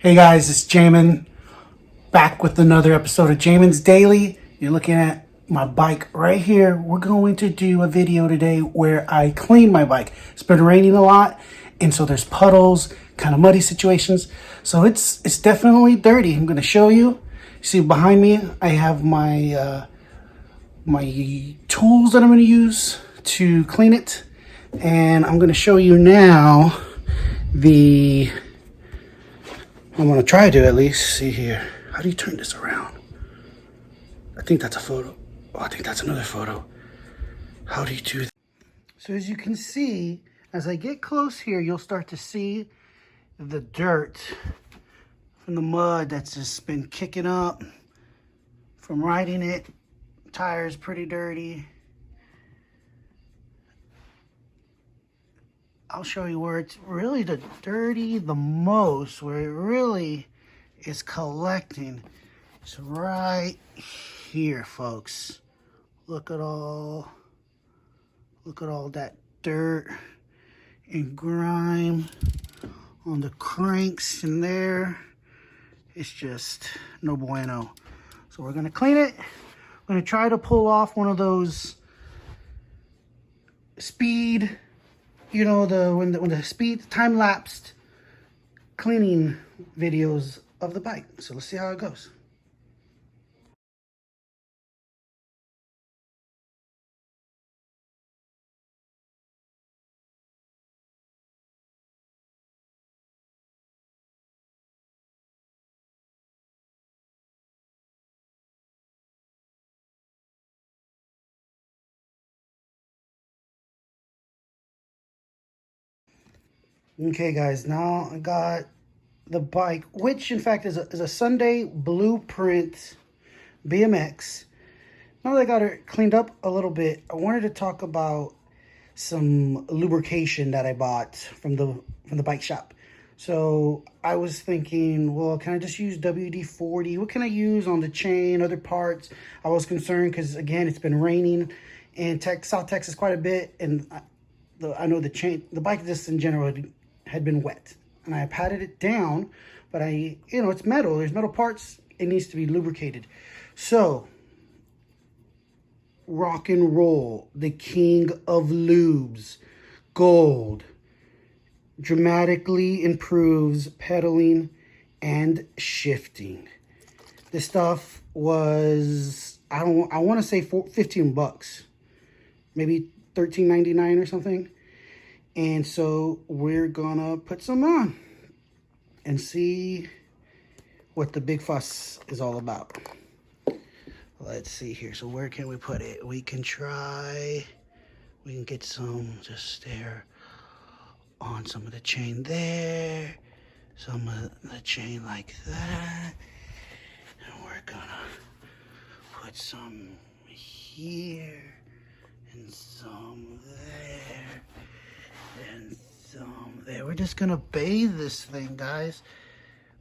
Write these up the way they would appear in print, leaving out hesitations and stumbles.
Hey guys, it's Jamin back with another episode of Jamin's Daily. You're looking at my bike right here. We're going to do a video today where I clean my bike. It's been raining a lot, and so there's puddles, kind of muddy situations. So it's definitely dirty. I'm going to show you. See behind me, I have my my tools that I'm going to use to clean it, and I'm going to show you now the. I'm going to try to at least see here. How do you turn this around? I think that's a photo. Oh, I think that's another photo. How do you do that? So as you can see, as I get close here, you'll start to see the dirt from the mud that's just been kicking up from riding it. Tires pretty dirty. I'll show you where it's really the most, where it really is collecting. It's right here, folks. Look at all that dirt and grime on the cranks in there. It's just no bueno. So we're gonna clean it. I'm gonna try to pull off one of those speed, you know, when the speed time-lapsed cleaning videos of the bike. So let's see how it goes. Okay guys, now I got the bike, which in fact is a Sunday Blueprint BMX. Now that I got it cleaned up a little bit, I wanted to talk about some lubrication that I bought from the bike shop. So I was thinking, well, can I just use WD-40? What can I use on the chain, other parts? I was concerned because, again, it's been raining in South Texas quite a bit, and I know the bike just in general had been wet. And I patted it down, but it's metal. There's metal parts. It needs to be lubricated. So, Rock and Roll, the king of lubes, Gold, dramatically improves pedaling and shifting. This stuff was, I want to say 15 bucks, maybe $13.99 or something. And so we're gonna put some on and see what the big fuss is all about. Let's see here. So where can we put it? We can get some just there on some of the chain there, some of the chain like that. And we're gonna put some here and some there and some there. We're just gonna bathe this thing, guys,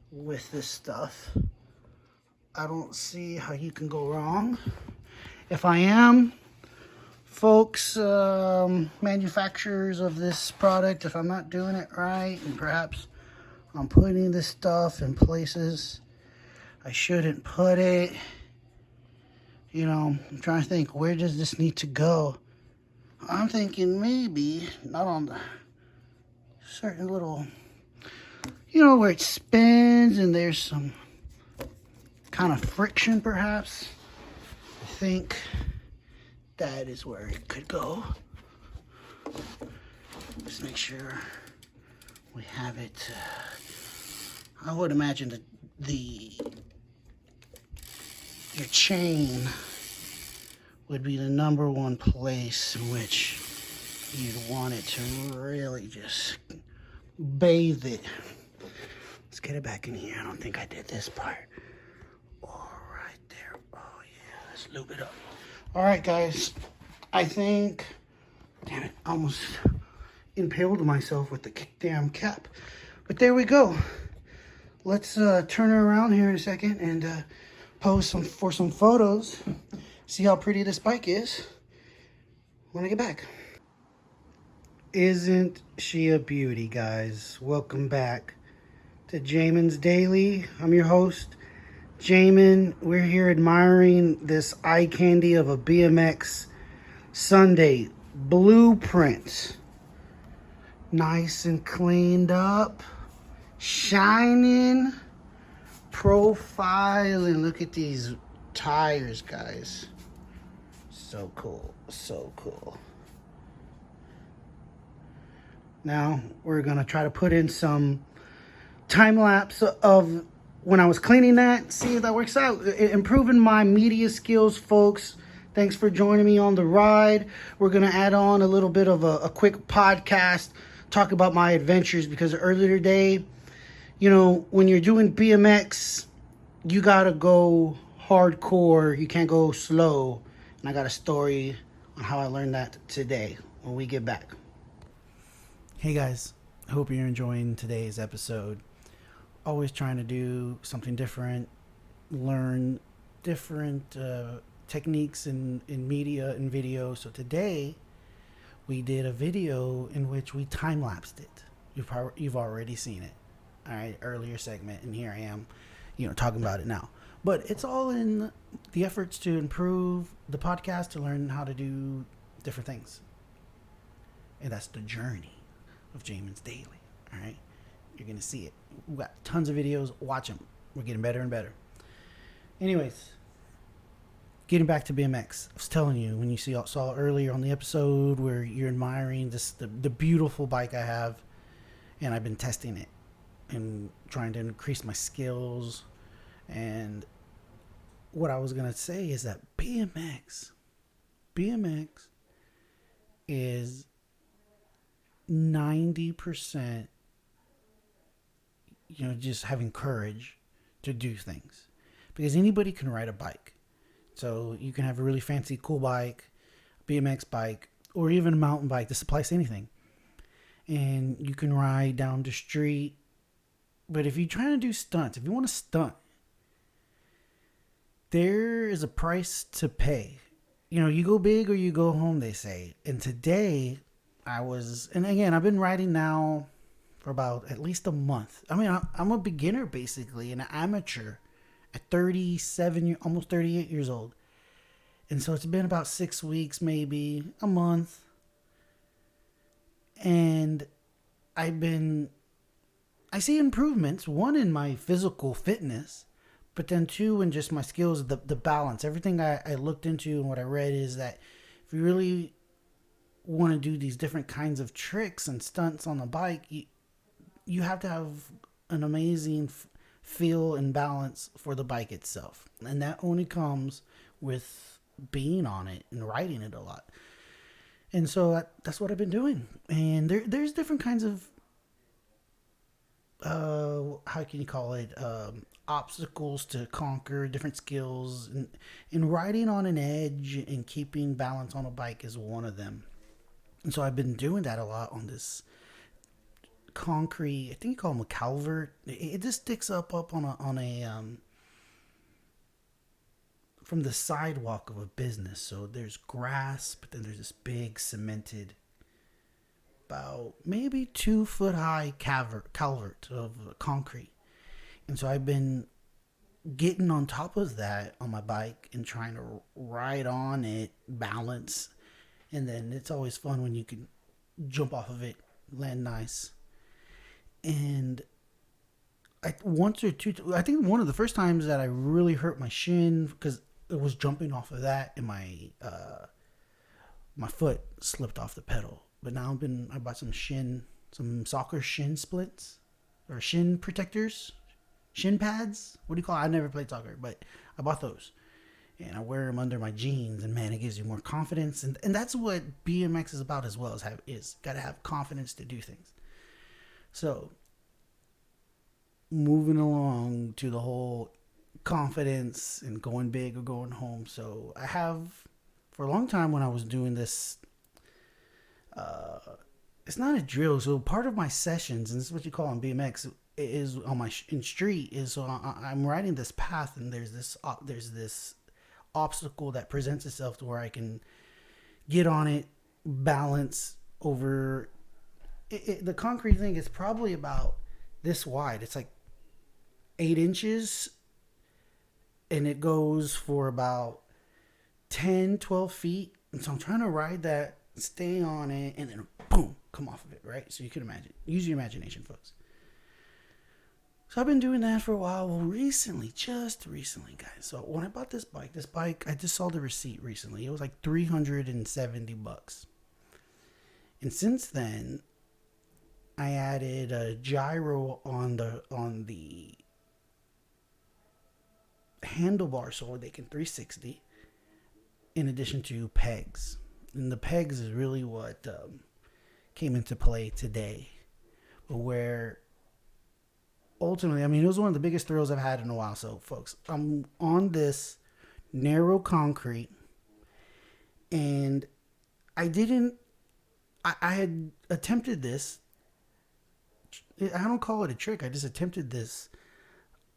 with this stuff. I don't see how you can go wrong. If I am, folks, manufacturers of this product, if I'm not doing it right, and perhaps I'm putting this stuff in places I shouldn't put it, I'm trying to think, where does this need to go? I'm thinking maybe not on the certain little, where it spins and there's some kind of friction, perhaps. I think that is where it could go. Just make sure we have it. I would imagine that your chain would be the number one place in which you'd want it to really just bathe it. Let's get it back in here. I don't think I did this part. All right there. Oh yeah, let's lube it up. All right, guys. I think, damn it, I almost impaled myself with the damn cap. But there we go. Let's turn her around here in a second and pose for some photos. See how pretty this bike is when I get back. Isn't she a beauty, guys? Welcome back to Jamin's Daily. I'm your host, Jamin. We're here admiring this eye candy of a BMX Sunday blueprint. Nice and cleaned up, shining, profiling. Look at these tires, guys. So cool, so cool. Now we're gonna try to put in some time lapse of when I was cleaning that, see if that works out. Improving my media skills, folks. Thanks for joining me on the ride. We're gonna add on a little bit of a quick podcast, talk about my adventures, because earlier today, you know, when you're doing BMX, you gotta go hardcore. You can't go slow. And I got a story on how I learned that today when we get back. Hey guys, I hope you're enjoying today's episode. Always trying to do something different, learn different techniques in media and video. So today we did a video in which we time-lapsed it. You've already seen it. All right, earlier segment, and here I am, talking about it now. But it's all in the efforts to improve the podcast, to learn how to do different things. And that's the journey of Jamin's Daily. All right, you're gonna see it. We got tons of videos. Watch them. We're getting better and better. Anyways, getting back to BMX. I was telling you, when you saw earlier on the episode where you're admiring the beautiful bike I have, and I've been testing it and trying to increase my skills. And what I was gonna say is that BMX is 90%, just having courage to do things, because anybody can ride a bike. So you can have a really fancy, cool bike, BMX bike, or even a mountain bike. This applies to anything. And you can ride down the street. But if you're trying to do stunts, if you want to stunt, there is a price to pay. You go big or you go home, they say. And today and again, I've been riding now for about at least a month. I mean, I'm a beginner, basically, an amateur at 37, almost 38 years old. And so it's been about 6 weeks, maybe a month. And I see improvements, one in my physical fitness, but then two in just my skills, the balance. Everything I looked into and what I read is that if you really want to do these different kinds of tricks and stunts on the bike, you have to have an amazing feel and balance for the bike itself. And that only comes with being on it and riding it a lot. And so that's what I've been doing. And there's different kinds of, how can you call it, obstacles to conquer, different skills. And riding on an edge and keeping balance on a bike is one of them. And so I've been doing that a lot on this concrete, I think you call them a calvert. It just sticks up on a from the sidewalk of a business. So there's grass, but then there's this big cemented, about maybe 2 foot high calvert of concrete. And so I've been getting on top of that on my bike and trying to ride on it, balance. And then it's always fun when you can jump off of it, land nice. And I think one of the first times that I really hurt my shin, because it was jumping off of that, and my foot slipped off the pedal. But now I bought some soccer shin splints, or shin protectors, shin pads. What do you call it? I never played soccer, but I bought those. And I wear them under my jeans, and man, it gives you more confidence. And that's what BMX is about as well, is got to have confidence to do things. So, moving along to the whole confidence and going big or going home. So I have, for a long time when I was doing this, it's not a drill. So part of my sessions, and this is what you call on BMX, is on in street, is so I'm riding this path, and there's this obstacle that presents itself to where I can get on it, balance over. The concrete thing is probably about this wide. It's like 8 inches, and it goes for about 10, 12 feet. And so I'm trying to ride that, stay on it, and then boom, come off of it, right? So you can imagine. Use your imagination, folks. So I've been doing that for a while. Well, recently, just recently, guys. So when I bought this bike, I just saw the receipt recently. It was like $370. And since then, I added a gyro on the handlebar so they can 360, in addition to pegs. And the pegs is really what came into play today, where ultimately, I mean, it was one of the biggest thrills I've had in a while. So, folks, I'm on this narrow concrete, and I had attempted this. I don't call it a trick. I just attempted this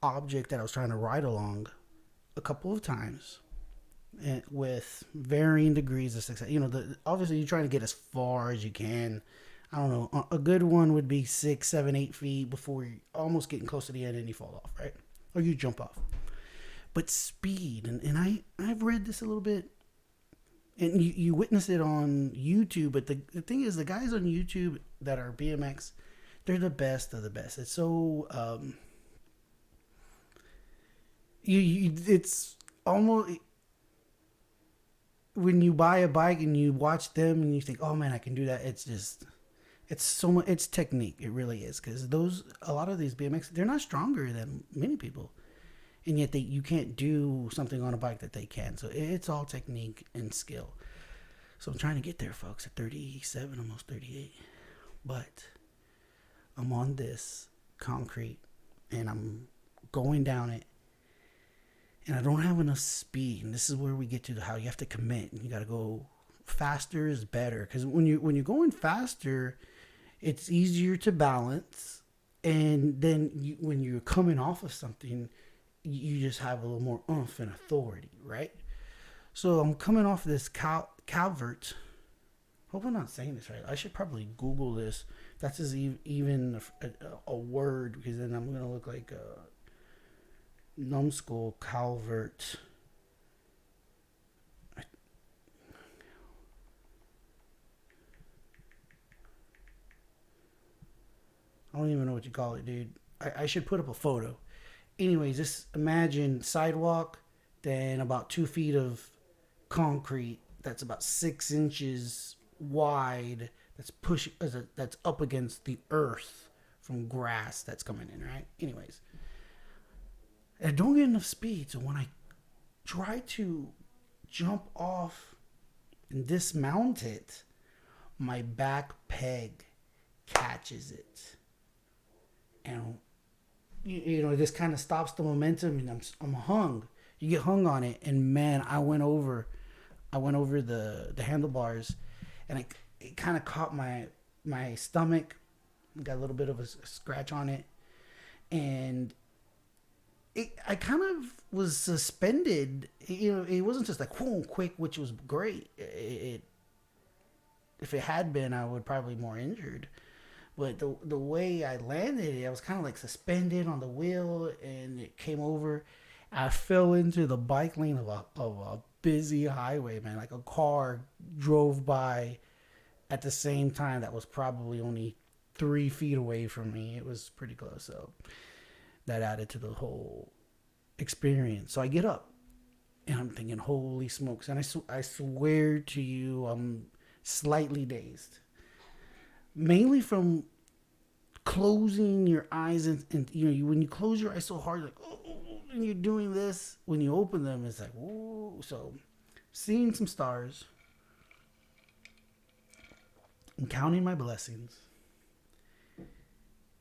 object that I was trying to ride along a couple of times, and with varying degrees of success. Obviously you're trying to get as far as you can. I don't know. A good one would be 6, 7, 8 feet before you're almost getting close to the end and you fall off, right? Or you jump off. But speed, and I've read this a little bit, and you witness it on YouTube. But the thing is, the guys on YouTube that are BMX, they're the best of the best. It's so it's almost, when you buy a bike and you watch them and you think, oh man, I can do that. It's so much. It's technique. It really is, because a lot of these BMX, they're not stronger than many people, and yet you can't do something on a bike that they can. So it's all technique and skill. So I'm trying to get there, folks, at 37, almost 38. But I'm on this concrete and I'm going down it, and I don't have enough speed. And this is where we get to how you have to commit. You got to go faster is better, because when you're going faster, it's easier to balance, and then when you're coming off of something, you just have a little more oomph and authority, right? So I'm coming off this Calvert. Hope I'm not saying this right. I should probably Google this. That's even a word, because then I'm gonna look like a numbskull. Calvert. I don't even know what you call it, dude. I should put up a photo. Anyways, just imagine sidewalk, then about 2 feet of concrete that's about 6 inches wide, that's up against the earth from grass that's coming in, right? Anyways, I don't get enough speed, so when I try to jump off and dismount it, my back peg catches it, and this kind of stops the momentum, and I'm hung. You get hung on it, and man, I went over the handlebars, and it kind of caught my stomach. Got a little bit of a scratch on it, and I kind of was suspended. It wasn't just like whoom, quick, which was great. If it had been, I would probably be more injured. But the way I landed it, I was kind of like suspended on the wheel, and it came over. I fell into the bike lane of a busy highway, man. Like a car drove by at the same time that was probably only 3 feet away from me. It was pretty close, so that added to the whole experience. So I get up, and I'm thinking, holy smokes. And I swear to you, I'm slightly dazed. Mainly from closing your eyes, and when you close your eyes so hard, like, oh, and you're doing this, when you open them, it's like, whoa. So seeing some stars and counting my blessings.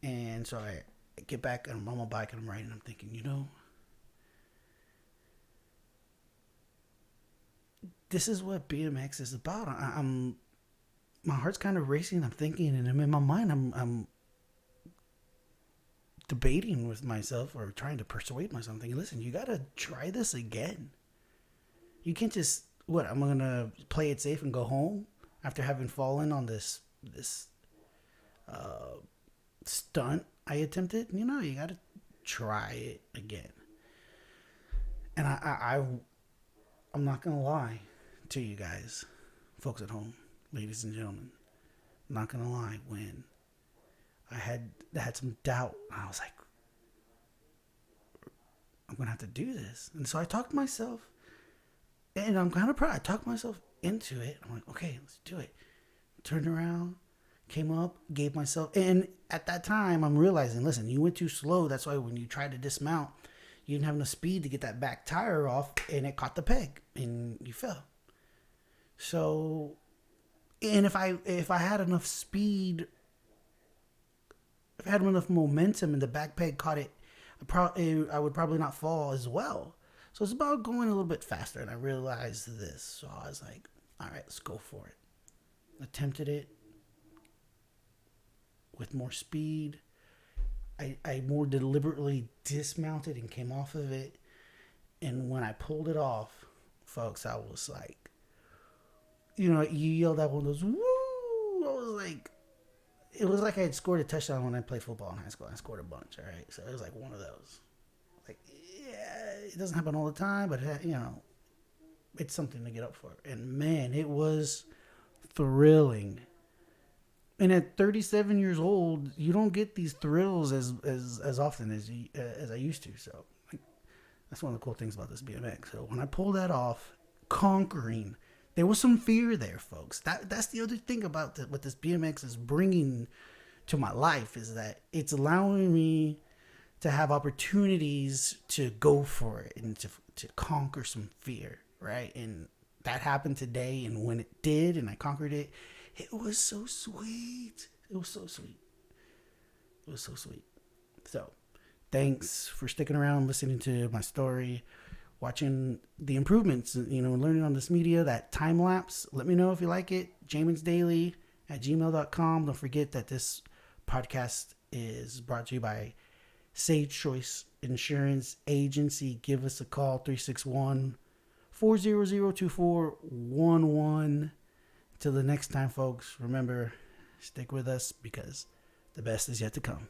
And so I get back, and I'm on my bike, and I'm riding. I'm thinking, this is what BMX is about. My heart's kind of racing. I'm thinking, and I'm in my mind, I'm debating with myself, or trying to persuade myself, thinking, listen, you gotta try this again. You can't just, I'm gonna play it safe and go home after having fallen on this stunt I attempted. You gotta try it again. And I'm not gonna lie to you guys, folks at home, ladies and gentlemen. I'm not gonna lie. When I had some doubt, I was like, I'm gonna have to do this. And so I talked myself, and I'm kind of proud. I talked myself into it. I'm like, okay, let's do it. Turned around, came up, gave myself, and at that time, I'm realizing, listen, you went too slow. That's why when you tried to dismount, you didn't have enough speed to get that back tire off, and it caught the peg, and you fell. So, and if I had enough speed, if I had enough momentum, and the back peg caught it, I would probably not fall as well. So it's about going a little bit faster, and I realized this. So I was like, all right, let's go for it. Attempted it with more speed. I more deliberately dismounted and came off of it. And when I pulled it off, folks, I was like, you yelled out one of those, woo! I was like, it was like I had scored a touchdown when I played football in high school. I scored a bunch, all right? So it was like one of those. Like, yeah, it doesn't happen all the time, but, it's something to get up for. And, man, it was thrilling. And at 37 years old, you don't get these thrills as often as I used to. So that's one of the cool things about this BMX. So when I pulled that off, conquering, there was some fear there, folks. That's the other thing about what this BMX is bringing to my life, is that it's allowing me to have opportunities to go for it and to conquer some fear, right? And that happened today, and when it did, and I conquered it, it was so sweet. It was so sweet. It was so sweet. So, thanks for sticking around, listening to my story, watching the improvements, learning on this media, that time lapse. Let me know if you like it. jaminsdaily@gmail.com. Don't forget that this podcast is brought to you by Sage Choice Insurance Agency. Give us a call, 361-400-2411. Till the next time, folks, remember, stick with us because the best is yet to come.